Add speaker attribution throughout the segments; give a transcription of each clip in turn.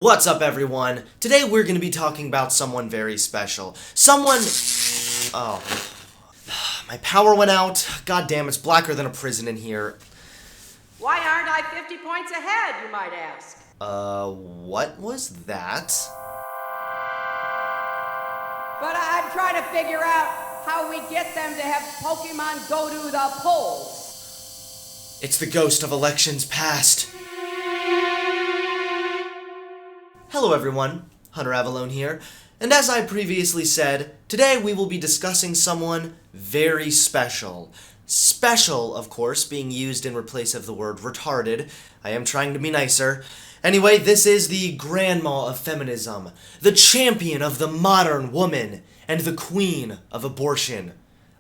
Speaker 1: What's up, everyone? Today we're going to be talking about someone very special. Oh. My power went out. God damn, it's blacker than a prison in here.
Speaker 2: Why aren't I 50 points ahead, you might ask?
Speaker 1: What was that?
Speaker 2: But I'm trying to figure out how we get them to have Pokemon go to the polls.
Speaker 1: It's the ghost of elections past. Hello everyone, Hunter Avalone here, and as I previously said, today we will be discussing someone very special. Special, of course, being used in replace of the word retarded. I am trying to be nicer. Anyway, this is the grandma of feminism, the champion of the modern woman, and the queen of abortion.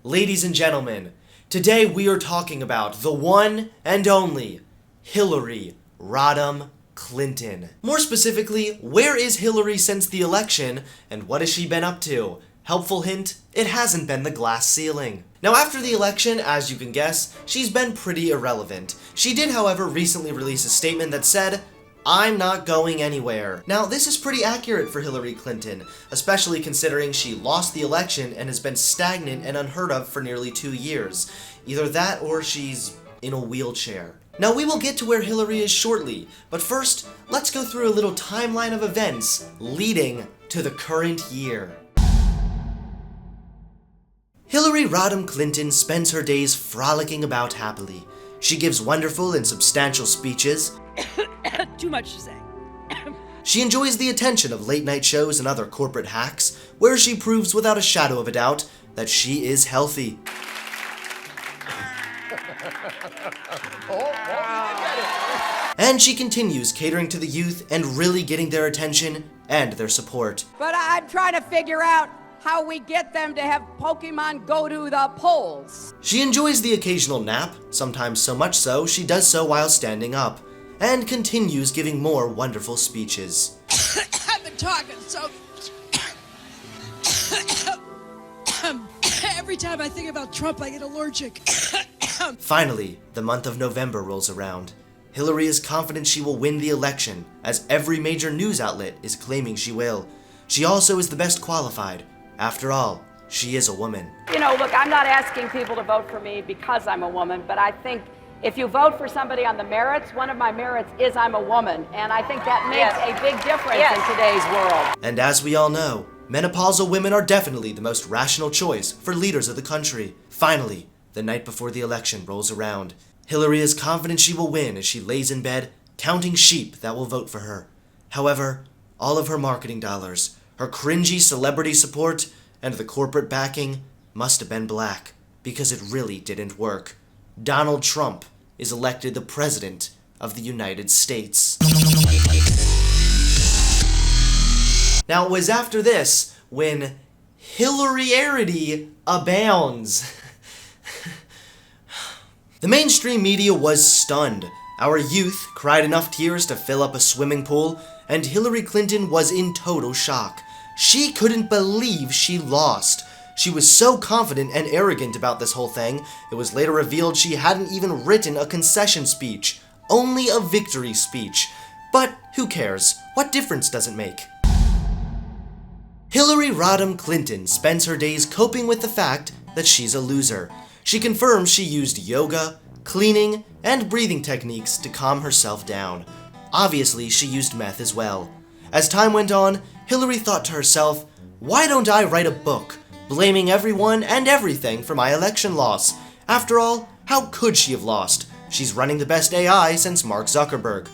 Speaker 1: Ladies and gentlemen, today we are talking about the one and only Hillary Rodham Clinton. More specifically, where is Hillary since the election, and what has she been up to? Helpful hint, it hasn't been the glass ceiling. Now after the election, as you can guess, she's been pretty irrelevant. She did, however, recently release a statement that said, "I'm not going anywhere." Now this is pretty accurate for Hillary Clinton, especially considering she lost the election and has been stagnant and unheard of for nearly 2 years. Either that or she's in a wheelchair. Now we will get to where Hillary is shortly, but first, let's go through a little timeline of events leading to the current year. Hillary Rodham Clinton spends her days frolicking about happily. She gives wonderful and substantial speeches.
Speaker 3: Too much to say.
Speaker 1: She enjoys the attention of late-night shows and other corporate hacks, where she proves without a shadow of a doubt that she is healthy. And she continues catering to the youth and really getting their attention and their support.
Speaker 2: But I'm trying to figure out how we get them to have Pokemon go to the polls.
Speaker 1: She enjoys the occasional nap, sometimes so much so she does so while standing up, and continues giving more wonderful speeches.
Speaker 3: I've been talking, so every time I think about Trump, I get allergic.
Speaker 1: Finally, the month of November rolls around. Hillary is confident she will win the election, as every major news outlet is claiming she will. She also is the best qualified. After all, she is a woman.
Speaker 2: You know, look, I'm not asking people to vote for me because I'm a woman, but I think if you vote for somebody on the merits, one of my merits is I'm a woman, and I think that makes a big difference in today's world.
Speaker 1: And as we all know, menopausal women are definitely the most rational choice for leaders of the country. Finally, the night before the election rolls around. Hillary is confident she will win as she lays in bed, counting sheep that will vote for her. However, all of her marketing dollars, her cringy celebrity support, and the corporate backing must have been black, because it really didn't work. Donald Trump is elected the President of the United States. Now, it was after this when Hillary-arity abounds. The mainstream media was stunned. Our youth cried enough tears to fill up a swimming pool, and Hillary Clinton was in total shock. She couldn't believe she lost. She was so confident and arrogant about this whole thing, it was later revealed she hadn't even written a concession speech, only a victory speech. But who cares? What difference does it make? Hillary Rodham Clinton spends her days coping with the fact that she's a loser. She confirms she used yoga, cleaning, and breathing techniques to calm herself down. Obviously, she used meth as well. As time went on, Hillary thought to herself, "Why don't I write a book, blaming everyone and everything for my election loss? After all, how could she have lost? She's running the best AI since Mark Zuckerberg."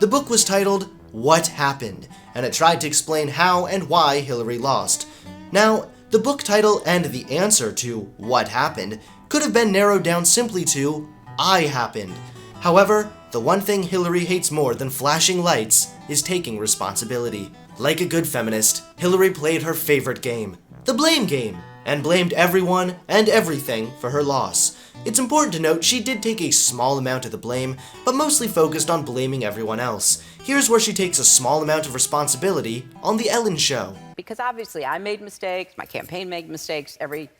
Speaker 1: The book was titled, "What Happened?" and it tried to explain how and why Hillary lost. Now, the book title and the answer to what happened could have been narrowed down simply to I happened. However, the one thing Hillary hates more than flashing lights is taking responsibility. Like a good feminist, Hillary played her favorite game, the blame game, and blamed everyone and everything for her loss. It's important to note she did take a small amount of the blame, but mostly focused on blaming everyone else. Here's where she takes a small amount of responsibility on The Ellen Show.
Speaker 4: Because obviously I made mistakes, my campaign made mistakes, every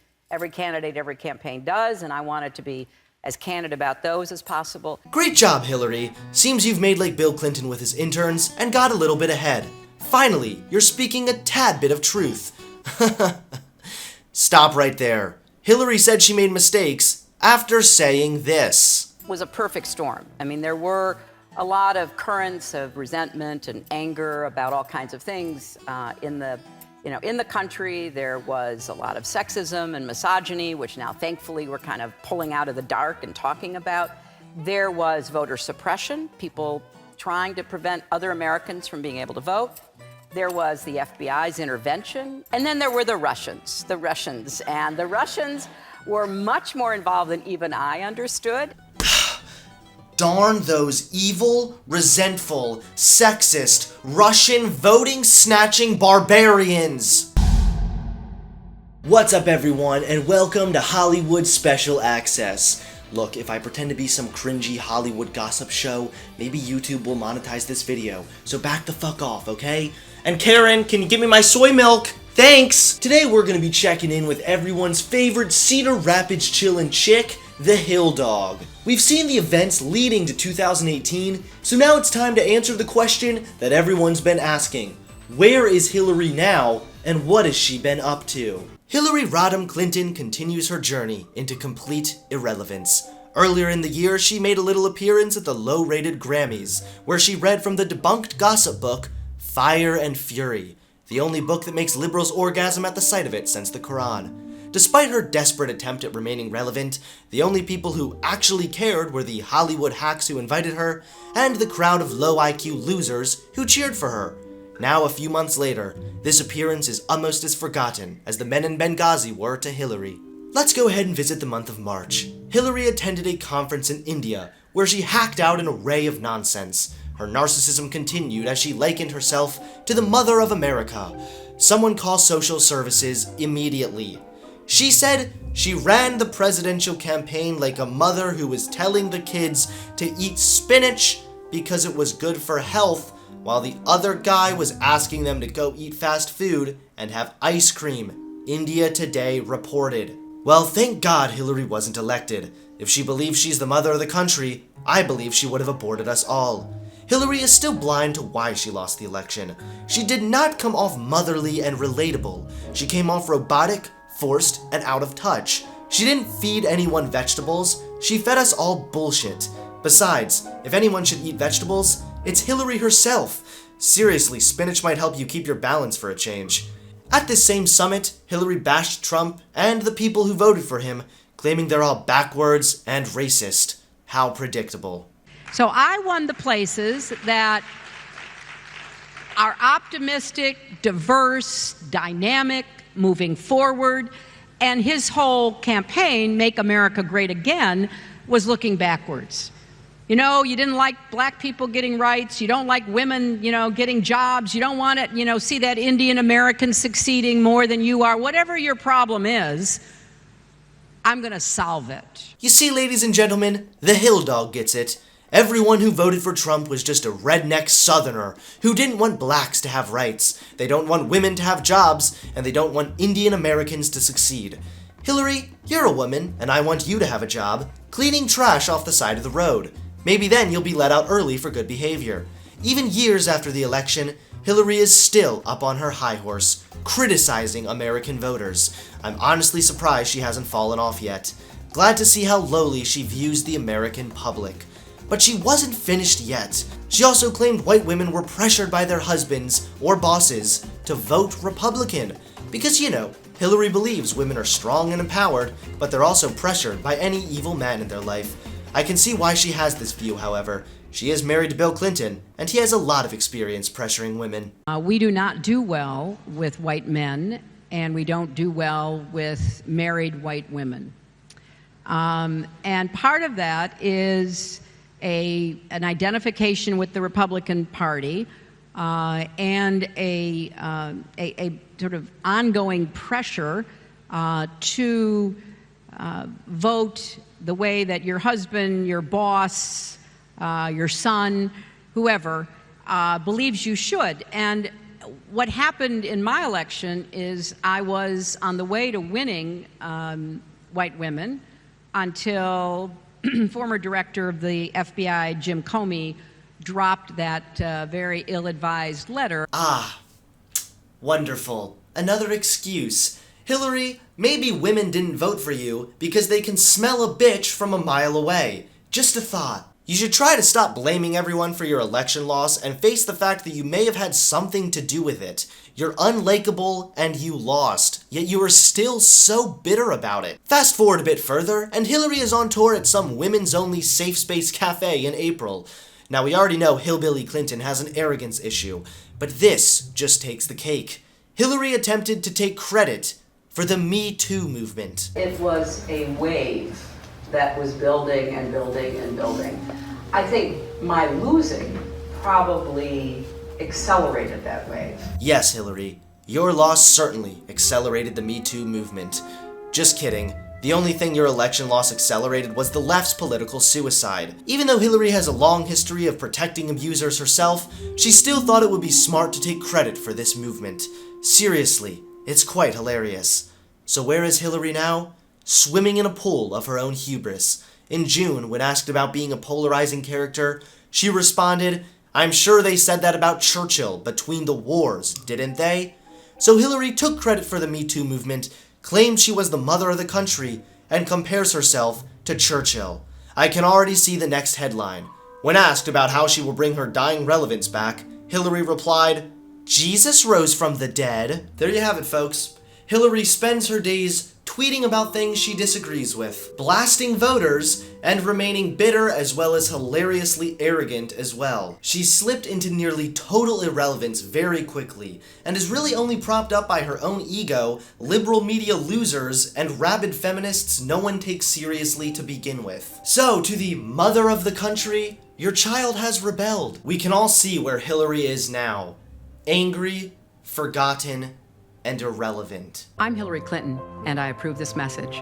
Speaker 4: candidate, every campaign does, and I wanted to be
Speaker 2: as candid about those as possible.
Speaker 1: Great job, Hillary. Seems you've made like Bill Clinton with his interns and got a little bit ahead. Finally, you're speaking a tad bit of truth. Stop right there. Hillary said she made mistakes after saying this.
Speaker 2: It was a perfect storm. I mean, there were a lot of currents of resentment and anger about all kinds of things in the country. There was a lot of sexism and misogyny, which now thankfully we're kind of pulling out of the dark and talking about. There was voter suppression, people trying to prevent other Americans from being able to vote. There was the FBI's intervention. And then there were the Russians. And the Russians were much more involved than even I understood.
Speaker 1: Darn those evil, resentful, sexist, Russian voting-snatching barbarians! What's up, everyone, and welcome to Hollywood Special Access. Look, if I pretend to be some cringy Hollywood gossip show, maybe YouTube will monetize this video, so back the fuck off, okay? And Karen, can you give me my soy milk? Thanks! Today we're gonna be checking in with everyone's favorite Cedar Rapids chillin' chick, the Hill Dawg. We've seen the events leading to 2018, so now it's time to answer the question that everyone's been asking. Where is Hillary now, and what has she been up to? Hillary Rodham Clinton continues her journey into complete irrelevance. Earlier in the year, she made a little appearance at the low-rated Grammys, where she read from the debunked gossip book, Fire and Fury, the only book that makes liberals orgasm at the sight of it since the Quran. Despite her desperate attempt at remaining relevant, the only people who actually cared were the Hollywood hacks who invited her, and the crowd of low-IQ losers who cheered for her. Now, a few months later, this appearance is almost as forgotten as the men in Benghazi were to Hillary. Let's go ahead and visit the month of March. Hillary attended a conference in India, where she hacked out an array of nonsense. Her narcissism continued as she likened herself to the mother of America. Someone call social services immediately. She said she ran the presidential campaign like a mother who was telling the kids to eat spinach because it was good for health, while the other guy was asking them to go eat fast food and have ice cream, India Today reported. Well, thank God Hillary wasn't elected. If she believes she's the mother of the country, I believe she would have aborted us all. Hillary is still blind to why she lost the election. She did not come off motherly and relatable. She came off robotic, forced, and out of touch. She didn't feed anyone vegetables. She fed us all bullshit. Besides, if anyone should eat vegetables, it's Hillary herself. Seriously, spinach might help you keep your balance for a change. At this same summit, Hillary bashed Trump and the people who voted for him, claiming they're all backwards and racist. How predictable.
Speaker 4: So I won the places that are optimistic, diverse, dynamic, moving forward, and his whole campaign, Make America Great Again, was looking backwards. You know, you didn't like black people getting rights, you don't like women, getting jobs, you don't want to, see that Indian American succeeding more than you are. Whatever your problem is, I'm going to solve it.
Speaker 1: You see, ladies and gentlemen, the Hill Dawg gets it. Everyone who voted for Trump was just a redneck southerner who didn't want blacks to have rights, they don't want women to have jobs, and they don't want Indian Americans to succeed. Hillary, you're a woman, and I want you to have a job, cleaning trash off the side of the road. Maybe then you'll be let out early for good behavior. Even years after the election, Hillary is still up on her high horse, criticizing American voters. I'm honestly surprised she hasn't fallen off yet. Glad to see how lowly she views the American public. But she wasn't finished yet. She also claimed white women were pressured by their husbands or bosses to vote Republican. Because, Hillary believes women are strong and empowered, but they're also pressured by any evil man in their life. I can see why she has this view, however. She is married to Bill Clinton, and he has a lot of experience pressuring women.
Speaker 4: We do not do well with white men, and we don't do well with married white women. And part of that is an identification with the Republican Party and a sort of ongoing pressure to vote the way that your husband, your boss, your son, whoever, believes you should. And what happened in my election is I was on the way to winning white women until former director of the FBI, Jim Comey, dropped that very ill-advised letter.
Speaker 1: Ah, wonderful. Another excuse. Hillary, maybe women didn't vote for you because they can smell a bitch from a mile away. Just a thought. You should try to stop blaming everyone for your election loss and face the fact that you may have had something to do with it. You're unlikable and you lost, yet you are still so bitter about it. Fast forward a bit further, and Hillary is on tour at some women's-only safe space cafe in April. Now, we already know Hillbilly Clinton has an arrogance issue, but this just takes the cake. Hillary attempted to take credit for the Me Too movement.
Speaker 2: It was a wave that was building and building and building. I think my losing probably accelerated that wave.
Speaker 1: Yes, Hillary, your loss certainly accelerated the Me Too movement. Just kidding. The only thing your election loss accelerated was the left's political suicide. Even though Hillary has a long history of protecting abusers herself, she still thought it would be smart to take credit for this movement. Seriously, it's quite hilarious. So where is Hillary now? Swimming in a pool of her own hubris. In June, when asked about being a polarizing character, she responded, "I'm sure they said that about Churchill between the wars, didn't they?" So Hillary took credit for the Me Too movement, claimed she was the mother of the country, and compares herself to Churchill. I can already see the next headline. When asked about how she will bring her dying relevance back, Hillary replied, "Jesus rose from the dead." There you have it, folks. Hillary spends her days tweeting about things she disagrees with, blasting voters, and remaining bitter as well as hilariously arrogant as well. She slipped into nearly total irrelevance very quickly, and is really only propped up by her own ego, liberal media losers, and rabid feminists no one takes seriously to begin with. So, to the mother of the country, your child has rebelled. We can all see where Hillary is now. Angry, forgotten, and irrelevant.
Speaker 4: I'm Hillary Clinton, and I approve this message.